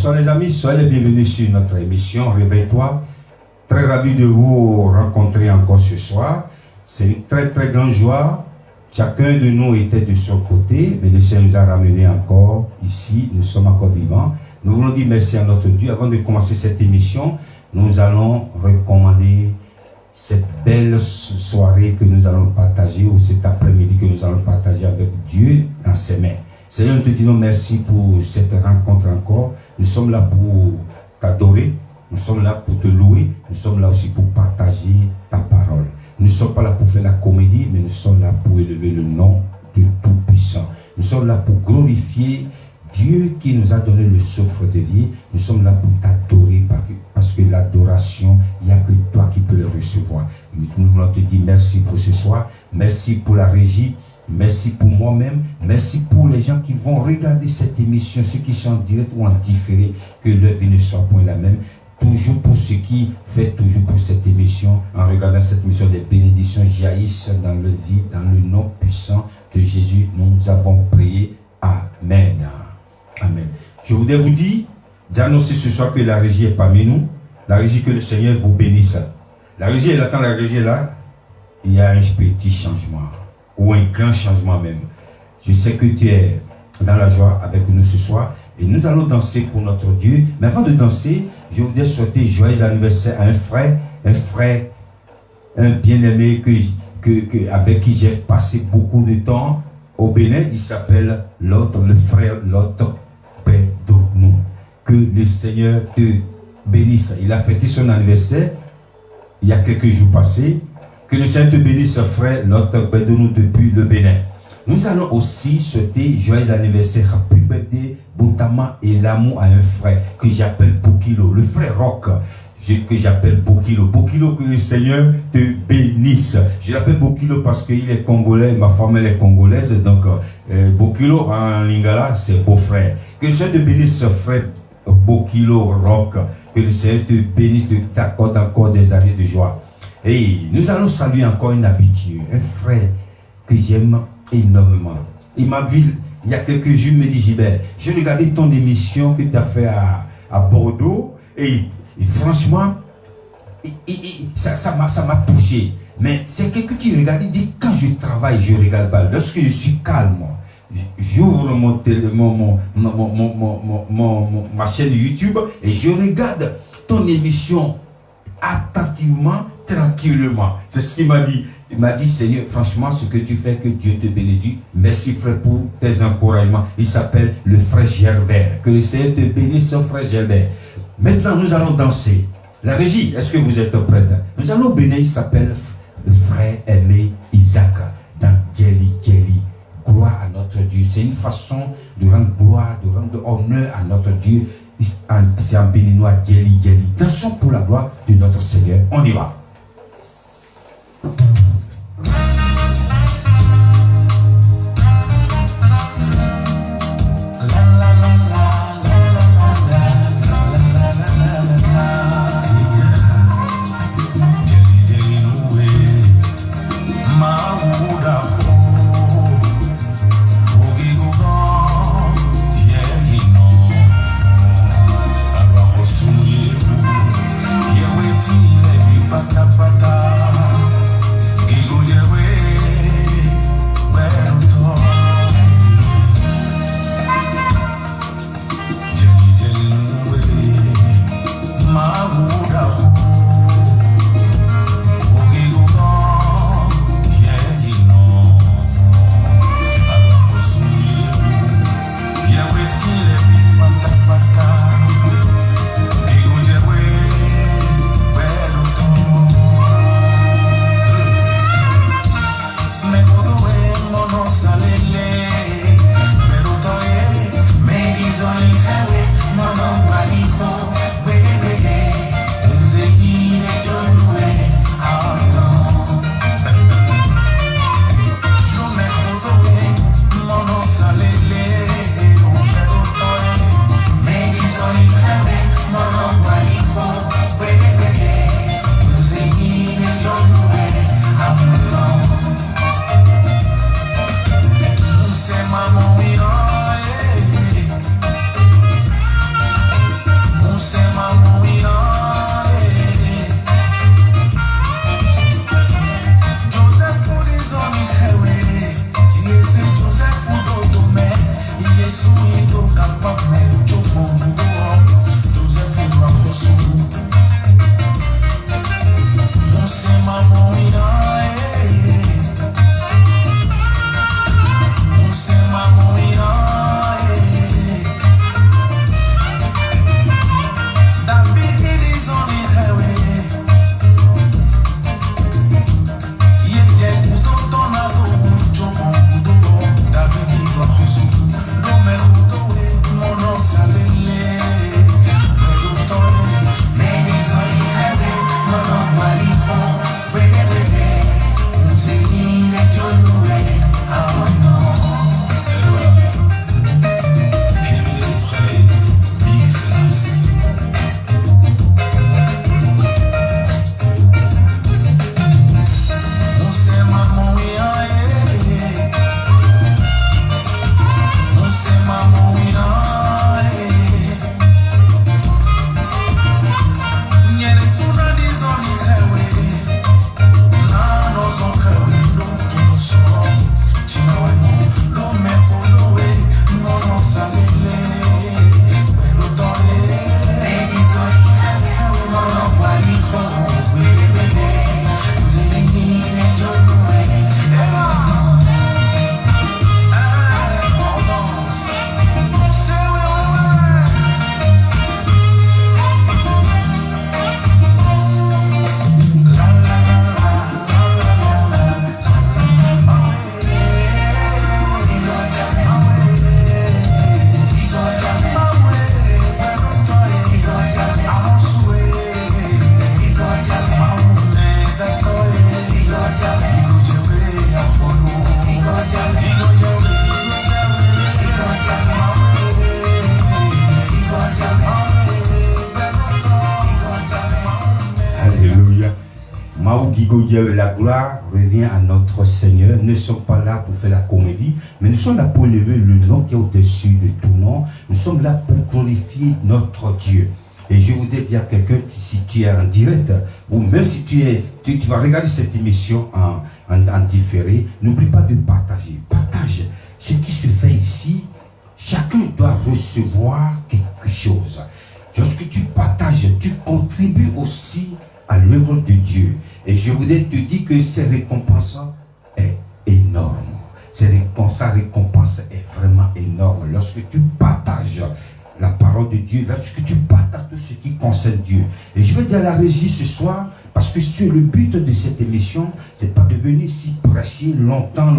Bonsoir les amis, soyez les bienvenus sur notre émission Réveille-toi. Très ravi de vous rencontrer encore ce soir. C'est une très très grande joie. Chacun de nous était de son côté, mais le Seigneur nous a ramenés encore ici, nous sommes encore vivants. Nous voulons dire merci à notre Dieu. Avant de commencer cette émission, nous allons recommander cette belle soirée que nous allons partager, ou cet après-midi que nous allons partager avec Dieu dans ses mains. Seigneur, nous te disons merci pour cette rencontre encore. Nous sommes là pour t'adorer, nous sommes là pour te louer, nous sommes là aussi pour partager ta parole. Nous ne sommes pas là pour faire la comédie, mais nous sommes là pour élever le nom de Tout-Puissant. Nous sommes là pour glorifier Dieu qui nous a donné le souffle de vie. Nous sommes là pour t'adorer parce que l'adoration, il n'y a que toi qui peux le recevoir. Nous voulons te dire merci pour ce soir, merci pour la régie, merci pour moi-même, merci pour les gens qui vont regarder cette émission, ceux qui sont en direct ou en différé, que leur vie ne soit point la même. Toujours pour ceux qui fait toujours pour cette émission, en regardant cette émission, des bénédictions jaillissent dans leur vie, dans le nom puissant de Jésus. Nous avons prié. Amen. Amen. Je voudrais vous dire, d'annoncer ce soir que la régie est parmi nous. La régie, que le Seigneur vous bénisse. La régie, elle attend, la régie est là. Il y a un petit changement, ou un grand changement même. Je sais que tu es dans la joie avec nous ce soir. Et nous allons danser pour notre Dieu. Mais avant de danser, je voudrais souhaiter joyeux anniversaire à un frère, un bien-aimé avec qui j'ai passé beaucoup de temps au Bénin. Il s'appelle le frère Lot Bedonou. Que le Seigneur te bénisse. Il a fêté son anniversaire il y a quelques jours passés. Que le Seigneur te bénisse, frère Lot Bedonou, depuis le Bénin. Nous allons aussi souhaiter joyeux anniversaire, happy birthday, Boutama et l'amour à un frère que j'appelle Bokilo, le frère Rock, que j'appelle Bokilo. Bokilo, que le Seigneur te bénisse. Je l'appelle Bokilo parce qu'il est congolais, ma femme elle est congolaise, donc Bokilo en lingala c'est beau-frère. Que le Seigneur te bénisse, frère Bokilo Rock, que le Seigneur te bénisse, t'accorde encore des années de joie. Et nous allons saluer encore un habitué, un frère que j'aime énormément. Il m'a vu il y a quelques jours, il me dit Gilbert, j'ai regardé ton émission que tu as fait à Bordeaux et franchement ça m'a touché. Mais c'est quelqu'un qui regarde, il dit quand je travaille, je ne regarde pas. Lorsque je suis calme, j'ouvre ma chaîne YouTube et je regarde ton émission attentivement, tranquillement. C'est ce qu'il m'a dit. Il m'a dit, Seigneur, franchement, ce que tu fais, que Dieu te bénisse. Merci, frère, pour tes encouragements. Il s'appelle le frère Gerbert. Que le Seigneur te bénisse, frère Gerbert. Maintenant, nous allons danser. La régie, est-ce que vous êtes prête? Nous allons bénir, il s'appelle le frère aimé Isaac, dans Djeli Djeli. Gloire à notre Dieu. C'est une façon de rendre gloire, de rendre honneur à notre Dieu. C'est en béninois, Djeli Djeli. Dansons pour la gloire de notre Seigneur. On y va. Pata pata Dieu, la gloire revient à notre Seigneur. Nous ne sommes pas là pour faire la comédie, mais nous sommes là pour lever le nom qui est au-dessus de tout nom. Nous sommes là pour glorifier notre Dieu. Et je voudrais dire à quelqu'un, si tu es en direct, ou même si tu vas regarder cette émission en différé, n'oublie pas de partager. Partage ce qui se fait ici. Chacun doit recevoir quelque chose. Lorsque tu partages, tu contribues aussi à l'œuvre de Dieu. Et je voudrais te dire que cette récompense est énorme. Sa récompense est vraiment énorme. Lorsque tu partages la parole de Dieu, lorsque tu partages tout ce qui concerne Dieu. Et je vais dire à la régie ce soir, parce que sur le but de cette émission, c'est pas de venir ici prêcher longtemps,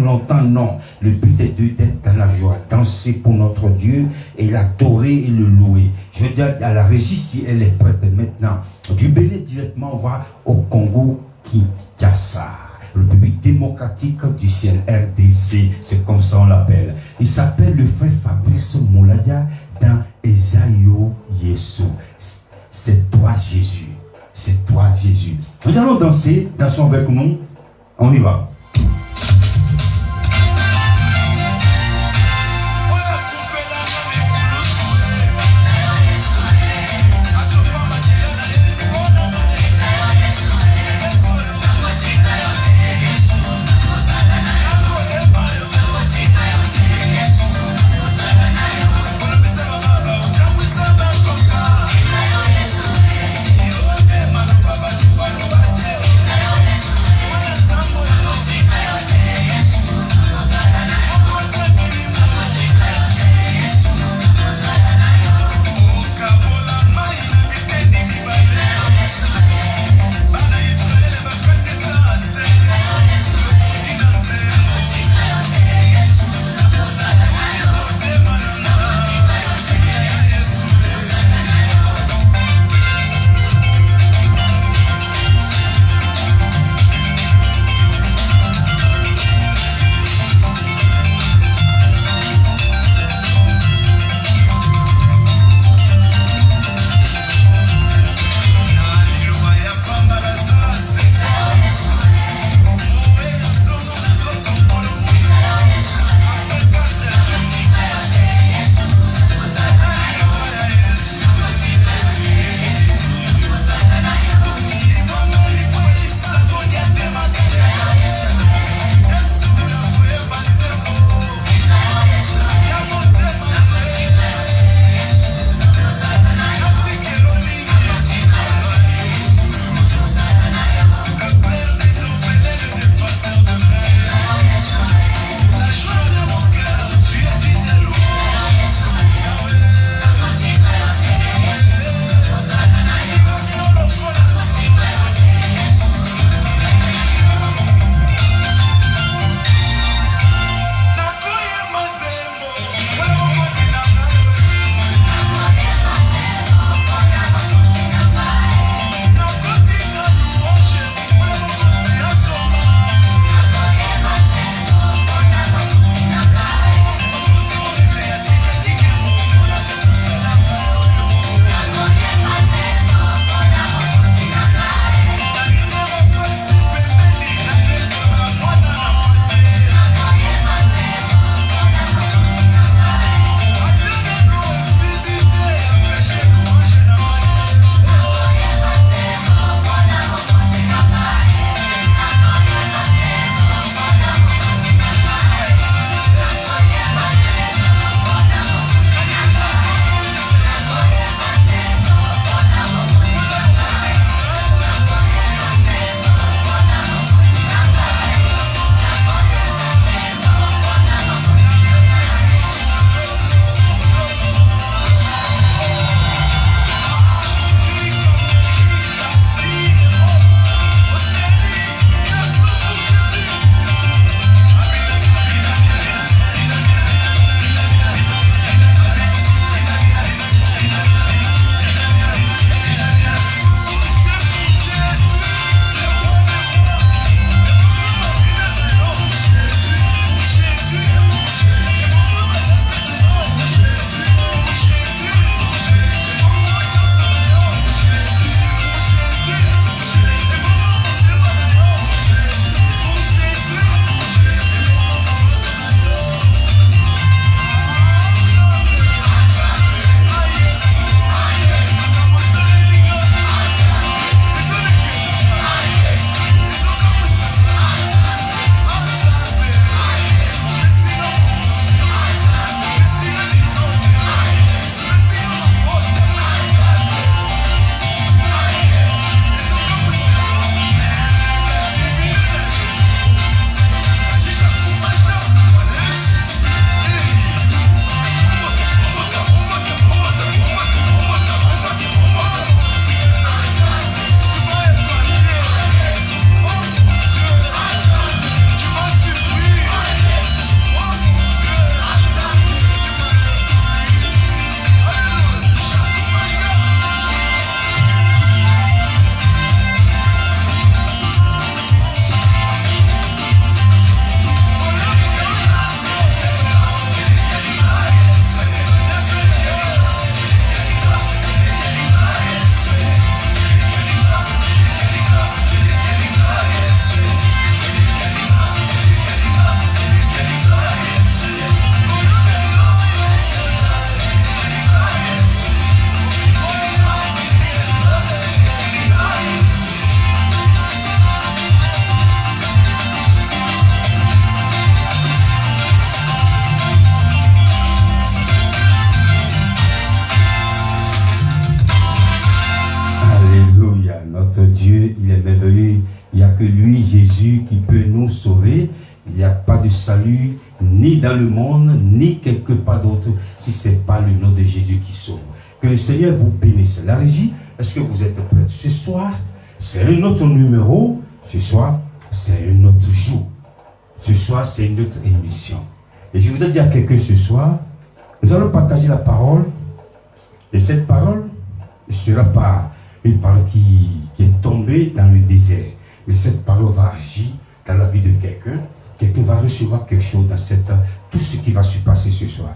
non. Le but est d'être dans la joie, danser pour notre Dieu et l'adorer et le louer. Je vais dire à la régie si elle est prête maintenant. Du Bénin directement, on va au Congo Kinshasa, le République démocratique du CNRDC, c'est comme ça on l'appelle. Il s'appelle le frère Fabrice Moulaya dans Esaïo Yesu. C'est toi Jésus. C'est toi Jésus. Nous allons danser, dansons avec nous. On y va. que lui, Jésus, qui peut nous sauver. Il n'y a pas de salut ni dans le monde, ni quelque part d'autre, si ce n'est pas le nom de Jésus qui sauve. Que le Seigneur vous bénisse. La régie, est-ce que vous êtes prêts? Ce soir, c'est un autre numéro. Ce soir, c'est un autre jour. Ce soir, c'est une autre émission. Et je voudrais dire à quelqu'un ce soir, nous allons partager la parole. Et cette parole ne sera pas une parole qui est tombée dans le désert. Mais cette parole va agir dans la vie de quelqu'un. Quelqu'un va recevoir quelque chose dans tout ce qui va se passer ce soir.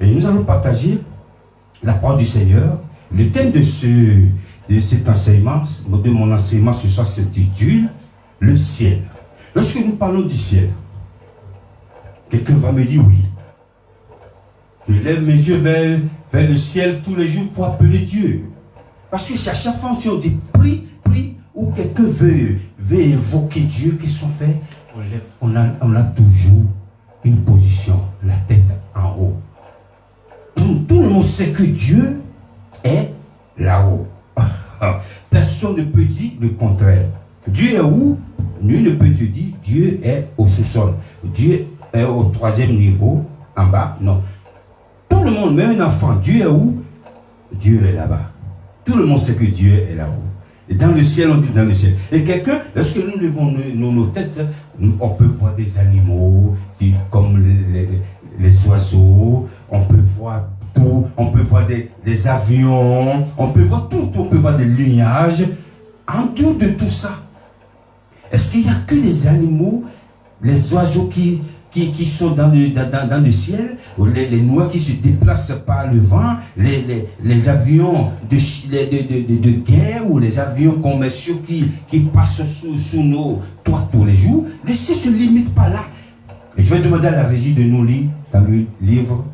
Et nous allons partager la parole du Seigneur. Le thème de cet enseignement, de mon enseignement ce soir, s'intitule le ciel. Lorsque nous parlons du ciel, quelqu'un va me dire oui. Je lève mes yeux vers le ciel tous les jours pour appeler Dieu. Parce que c'est à chaque fois qu'on dit prie, ou quelqu'un veut évoquer Dieu, qu'est-ce qu'on fait? On a toujours une position, la tête en haut. Tout le monde sait que Dieu est là-haut. Personne ne peut dire le contraire. Dieu est où? Nul ne peut te dire Dieu est au sous-sol. Dieu est au troisième niveau, en bas. Non. Tout le monde, même un enfant, Dieu est où? Dieu est là-bas. Tout le monde sait que Dieu est là-haut. Et dans le ciel, on dit dans le ciel. Et quelqu'un, lorsque nous levons nos têtes, on peut voir des animaux, comme les oiseaux, on peut voir tout, on peut voir des avions, on peut voir tout, on peut voir des nuages. En dehors de tout ça, est-ce qu'il n'y a que les animaux, les oiseaux qui sont dans le ciel, ou les nuages qui se déplacent par le vent, les avions de guerre ou les avions commerciaux qui passent sous nos toits tous les jours? Le ciel ne se limite pas là. Et je vais demander à la régie de nous lire dans le livre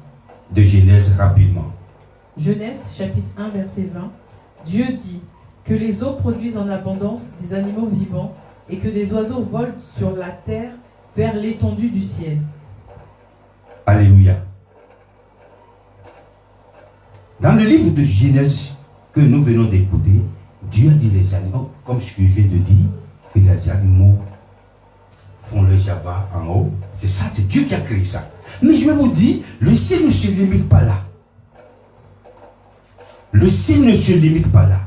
de Genèse rapidement. Genèse chapitre 1 verset 20. Dieu dit que les eaux produisent en abondance des animaux vivants et que des oiseaux volent sur la terre vers l'étendue du ciel. Alléluia. Dans le livre de Genèse que nous venons d'écouter, Dieu a dit les animaux, comme ce que je viens de dire, que les animaux font le java en haut. C'est ça, c'est Dieu qui a créé ça. Mais je vais vous dire, le ciel ne se limite pas là. Le ciel ne se limite pas là.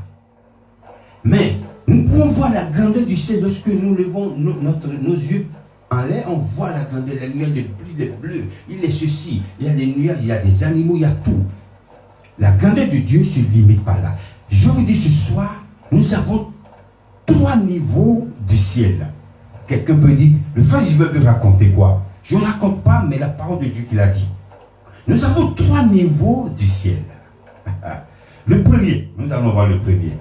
Mais nous pouvons voir la grandeur du ciel lorsque nous levons nos yeux en l'air, on voit la grandeur, les nuages, les bleus, il est ceci, il y a des nuages, il y a des animaux, il y a tout. La grandeur de Dieu ne se limite pas là. Je vous dis ce soir, nous avons 3 niveaux du ciel. Quelqu'un peut dire, le frère, je veux te raconter quoi? Je ne raconte pas, mais la parole de Dieu qui l'a dit. Nous avons 3 niveaux du ciel. Le premier, nous allons voir le premier.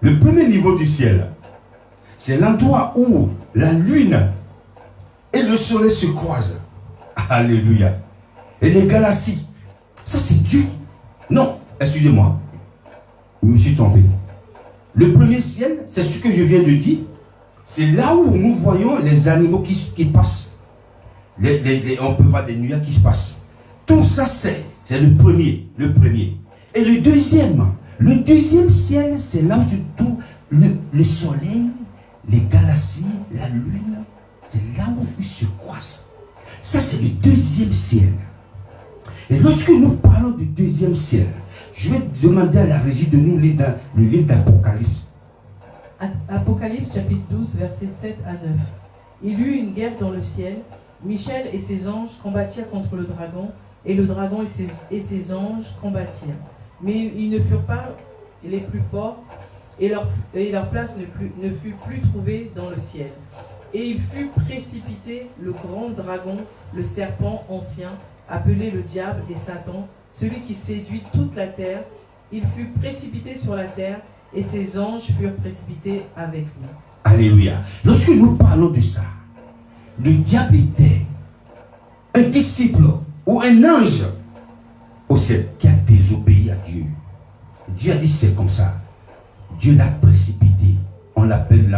Le premier niveau du ciel, c'est l'endroit où la lune et le soleil se croisent. Alléluia. Et les galaxies. Ça, c'est Dieu. Non, excusez-moi. Je me suis trompé. Le premier ciel, c'est ce que je viens de dire. C'est là où nous voyons les animaux qui passent. On peut voir des nuages qui se passent. Tout ça, c'est le premier. Le premier. Et le deuxième ciel, c'est là où se trouve le soleil, les galaxies, la lune. C'est là où ils se croisent. Ça, c'est le deuxième ciel. Et lorsque nous parlons du deuxième ciel, je vais demander à la régie de nous lire dans le livre d'Apocalypse. Apocalypse chapitre 12, versets 7 à 9. Il y eut une guerre dans le ciel. Michel et ses anges combattirent contre le dragon, et le dragon et ses anges combattirent. Mais ils ne furent pas les plus forts, et leur place ne fut plus trouvée dans le ciel. Et il fut précipité le grand dragon, le serpent ancien, appelé le diable et Satan, celui qui séduit toute la terre. Il fut précipité sur la terre, et ses anges furent précipités avec lui. Alléluia. Lorsque nous parlons de ça, le diable était un disciple ou un ange au ciel qui a désobéi à Dieu. Dieu a dit c'est comme ça. Dieu l'a précipité. On l'appelle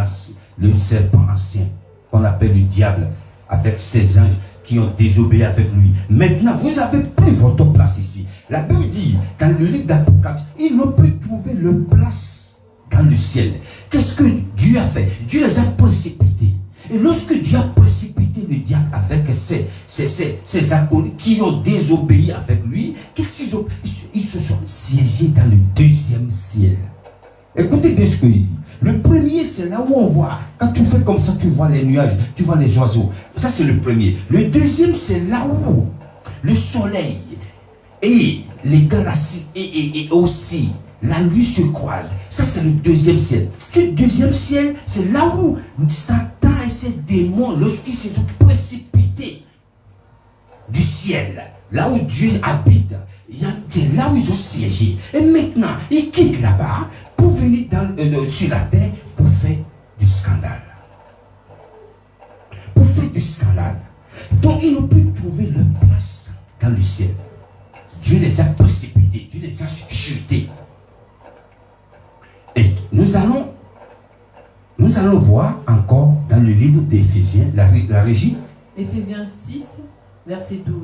le serpent ancien. On l'appelle le diable avec ses anges qui ont désobéi avec lui. Maintenant, vous n'avez plus votre place ici. La Bible dit, dans le livre d'Apocalypse, ils n'ont plus trouvé leur place dans dans le ciel. Qu'est-ce que Dieu a fait? Dieu les a précipités. Et lorsque Dieu a précipité le diable avec ses acolytes qui ont désobéi avec lui, ils se sont siégés dans le deuxième ciel. Écoutez bien ce qu'il dit. Le premier, c'est là où on voit. Quand tu fais comme ça, tu vois les nuages, tu vois les oiseaux. Ça, c'est le premier. Le deuxième, c'est là où le soleil et les galaxies et aussi la nuit se croisent. Ça, c'est le deuxième ciel. Le deuxième ciel, c'est là où Satan et ses démons, lorsqu'ils se sont précipités du ciel, là où Dieu habite, c'est là où ils ont siégé. Et maintenant, ils quittent là-bas pour venir sur la terre pour faire du scandale. Pour faire du scandale. Donc, ils n'ont pu trouver leur place dans le ciel. Dieu les a précipités, Dieu les a chutés. Et nous allons voir encore dans le livre d'Éphésiens, la régie. Éphésiens 6, verset 12.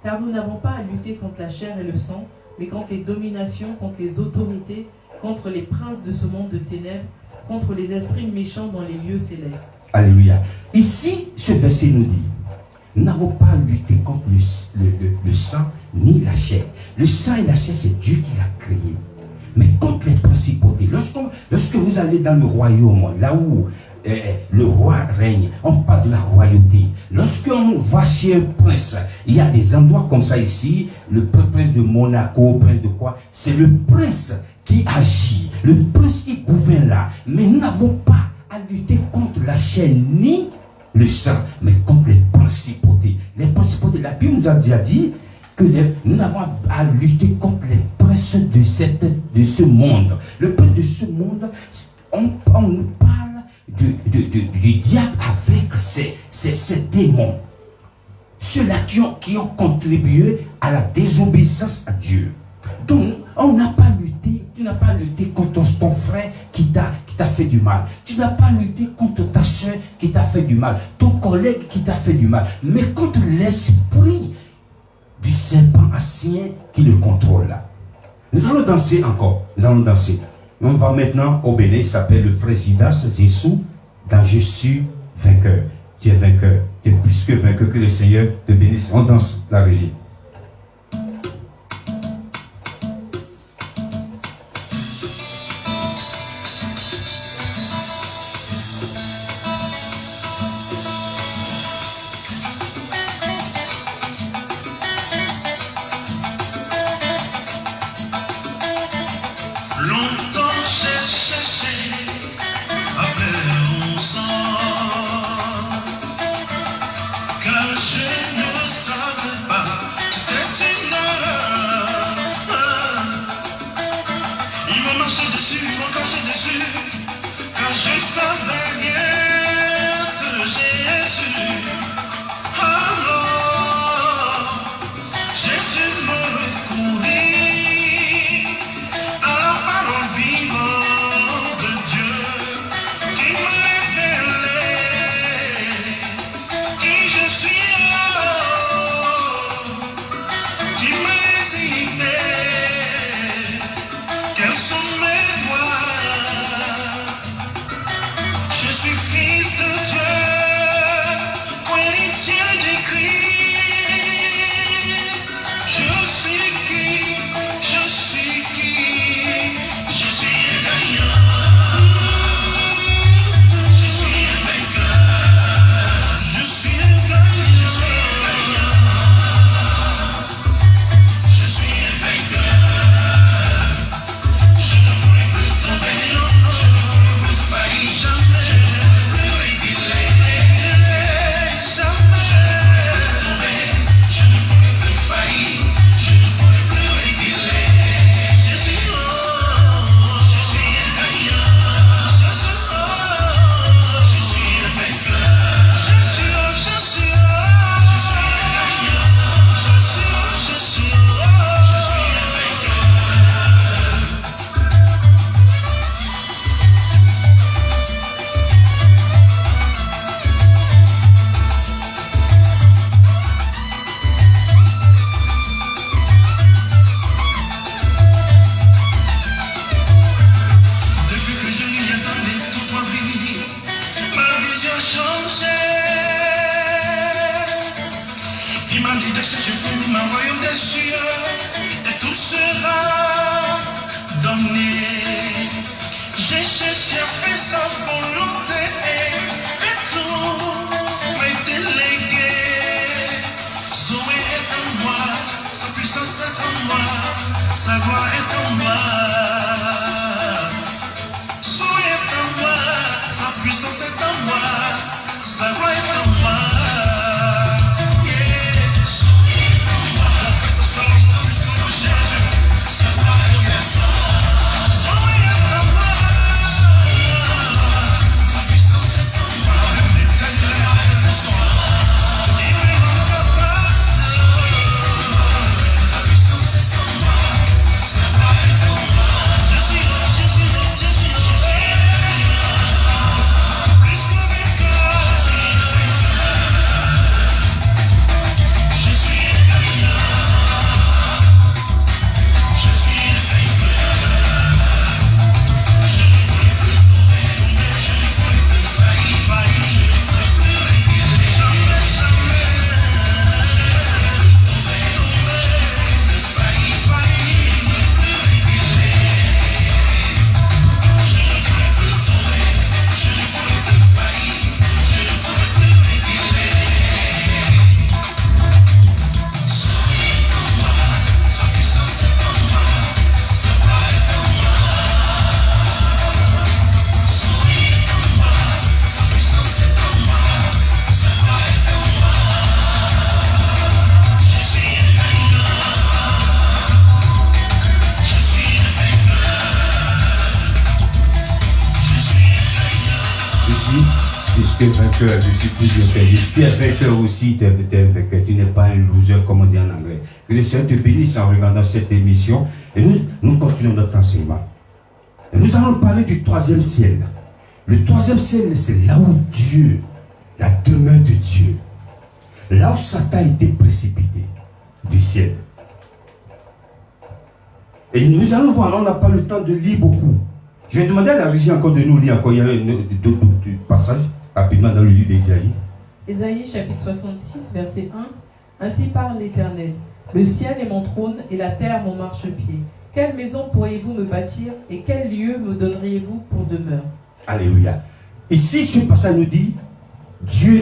Car nous n'avons pas à lutter contre la chair et le sang, mais contre les dominations, contre les autorités, contre les princes de ce monde de ténèbres, contre les esprits méchants dans les lieux célestes. Alléluia. Ici, ce verset nous dit, nous n'avons pas à lutter contre le sang ni la chair. Le sang et la chair, c'est Dieu qui l'a créé. Mais contre les principautés, lorsque vous allez dans le royaume, là où le roi règne, on parle de la royauté. Lorsqu'on va chez un prince, il y a des endroits comme ça ici, le prince de Monaco, prince de quoi, c'est le prince qui agit, le prince qui gouverne là. Mais nous n'avons pas à lutter contre la chair ni le sang, mais contre les principautés. Les principautés, la Bible nous a déjà dit que nous avons à lutter contre les princes de ce monde. Le prince de ce monde, on nous parle du diable avec ses démons. Ceux-là qui ont contribué à la désobéissance à Dieu. Donc, on n'a pas lutté, tu n'as pas lutté contre ton frère qui t'a fait du mal. Tu n'as pas lutté contre ta soeur qui t'a fait du mal. Ton collègue qui t'a fait du mal. Mais contre l'esprit du serpent ancien qui le contrôle là. Nous allons danser encore. Nous allons danser. On va maintenant au Bénin, il s'appelle le frère Jidas Zessou, dans Je suis vainqueur. Tu es vainqueur. Tu es plus que vainqueur, que le Seigneur te bénisse. On danse la régie. Je suis fier. Tu es vainqueur, je suis toujours perdu. Tu es vainqueur aussi, tu es vainqueur. Tu n'es pas un loser comme on dit en anglais. Que le Seigneur te bénisse en regardant cette émission. Et nous continuons notre enseignement. Et nous allons parler du troisième ciel. Le troisième ciel, c'est là où Dieu, la demeure de Dieu, là où Satan a été précipité du ciel. Et nous allons voir, là on n'a pas le temps de lire beaucoup. Je vais demander à la régie encore de nous lire encore. Il y a d'autres passages rapidement dans le livre d'Ésaïe. Ésaïe chapitre 66, verset 1. Ainsi parle l'Éternel. Le ciel est mon trône et la terre mon marchepied. Quelle maison pourriez-vous me bâtir et quel lieu me donneriez-vous pour demeure? Alléluia. Ici, ce passage nous dit, Dieu,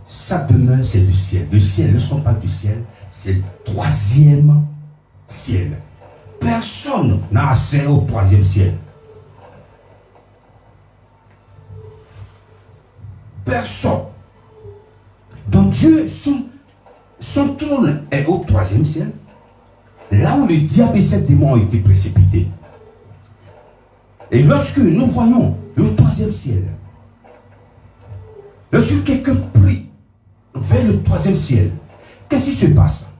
sa demeure, c'est le ciel. Le ciel, lorsqu'on parle du ciel, c'est le troisième ciel. Personne n'a accès au troisième ciel. Personne. Donc Dieu, son trône est au troisième ciel, là où le diable et ses démons ont été précipités. Et lorsque nous voyons le troisième ciel, lorsque quelqu'un prie vers le troisième ciel, qu'est-ce qui se passe?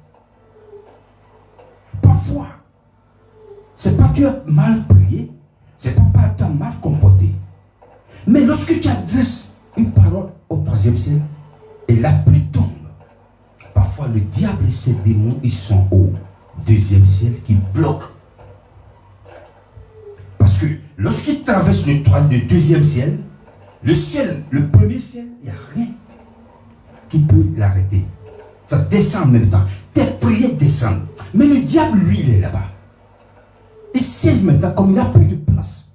Parfois, c'est pas que tu as mal prié, c'est pas que tu as mal comporté. Mais lorsque tu adresses une parole au troisième ciel, et la pluie tombe, parfois le diable et ses démons, ils sont au deuxième ciel qui bloquent. Parce que lorsqu'il traverse le deuxième ciel, le premier ciel, il n'y a rien qui peut l'arrêter. Ça descend en même temps. Tes prières descendent. Mais le diable, lui, il est là-bas. Il siège maintenant, comme il n'a plus de place.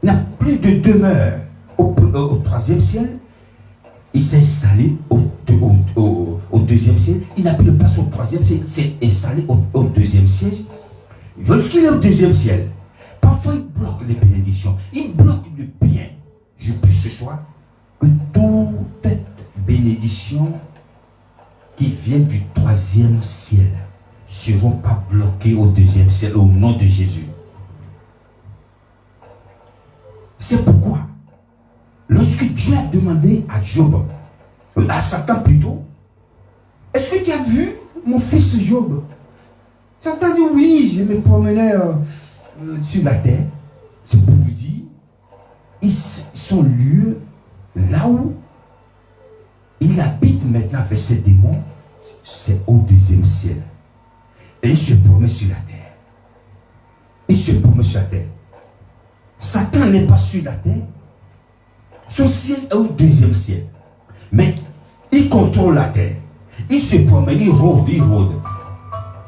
Il n'a plus de demeure au troisième ciel. Il s'est installé au deuxième ciel. Il n'a plus de place au troisième ciel. Il s'est installé au deuxième siège. Lorsqu'il est au deuxième ciel, parfois il bloque les bénédictions. Il bloque le bien. Je prie ce soir que toute bénédiction qui vient du troisième ciel ne seront pas bloquées au deuxième ciel au nom de Jésus. C'est pourquoi, lorsque Dieu a demandé à Job, à Satan plutôt, est-ce que tu as vu mon fils Job? Satan dit oui, je me promenais sur la terre. C'est pour vous dire, son lieu, là où il habite maintenant avec ses démons, c'est au deuxième ciel. Et il se promène sur la terre. Il se promène sur la terre. Satan n'est pas sur la terre. Son ciel est au deuxième ciel. Mais il contrôle la terre. Il se promène, il rôde, il rôde.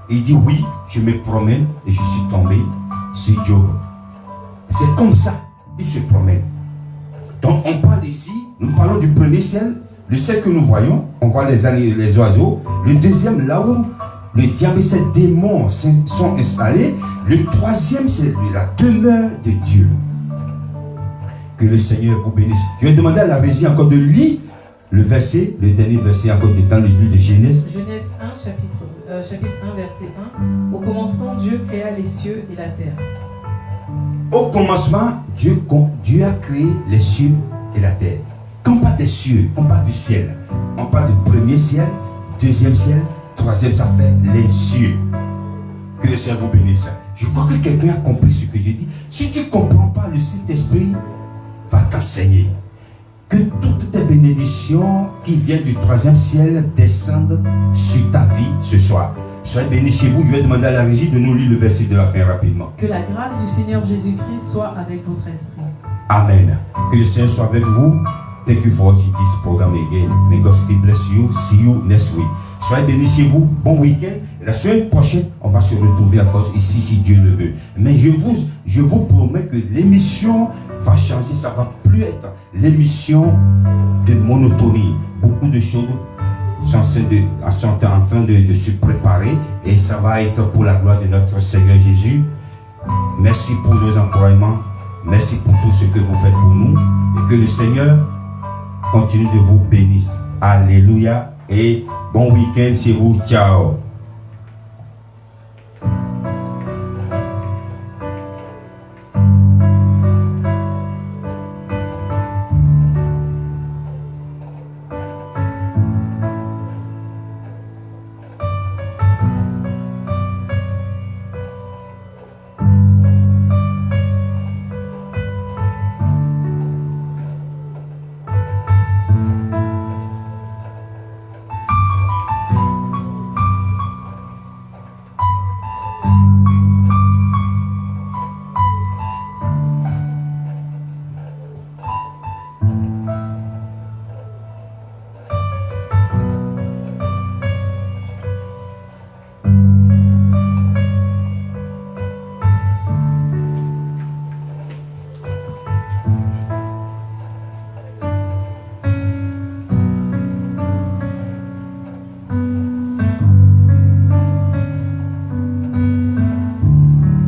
Il dit oui, je me promène et je suis tombé sur Job. C'est comme ça, il se promène. Donc on parle ici, nous parlons du premier ciel, le ciel que nous voyons, on voit les oiseaux. Le deuxième, là où le diable et ses démons sont installés. Le troisième, c'est la demeure de Dieu. Que le Seigneur vous bénisse. Je vais demander à la régie encore de lire le dernier verset encore dans le livre de Genèse. Genèse 1, chapitre 1, verset 1. Au commencement, Dieu créa les cieux et la terre. Au commencement, Dieu a créé les cieux et la terre. Quand on parle des cieux, on parle du ciel. On parle du premier ciel, deuxième ciel, troisième, ça fait les cieux. Que le Seigneur vous bénisse. Je crois que quelqu'un a compris ce que j'ai dit. Si tu ne comprends pas, le Saint-Esprit va t'enseigner. Que toutes tes bénédictions qui viennent du troisième ciel descendent sur ta vie ce soir. Soyez bénis chez vous. Je vais demander à la régie de nous lire le verset de la fin rapidement. Que la grâce du Seigneur Jésus-Christ soit avec votre esprit. Amen. Que le Seigneur soit avec vous. Thank you for watching this program again. May God still bless you. See you next week. Soyez bénis chez vous. Bon week-end. La semaine prochaine, on va se retrouver encore ici si Dieu le veut. Mais je vous promets que l'émission va changer. Ça va plus être l'émission de monotonie. Beaucoup de choses sont en train de se préparer et ça va être pour la gloire de notre Seigneur Jésus. Merci pour vos encouragements. Merci pour tout ce que vous faites pour nous. Et que le Seigneur continue de vous bénir. Alléluia. Et bon week-end chez vous. Ciao.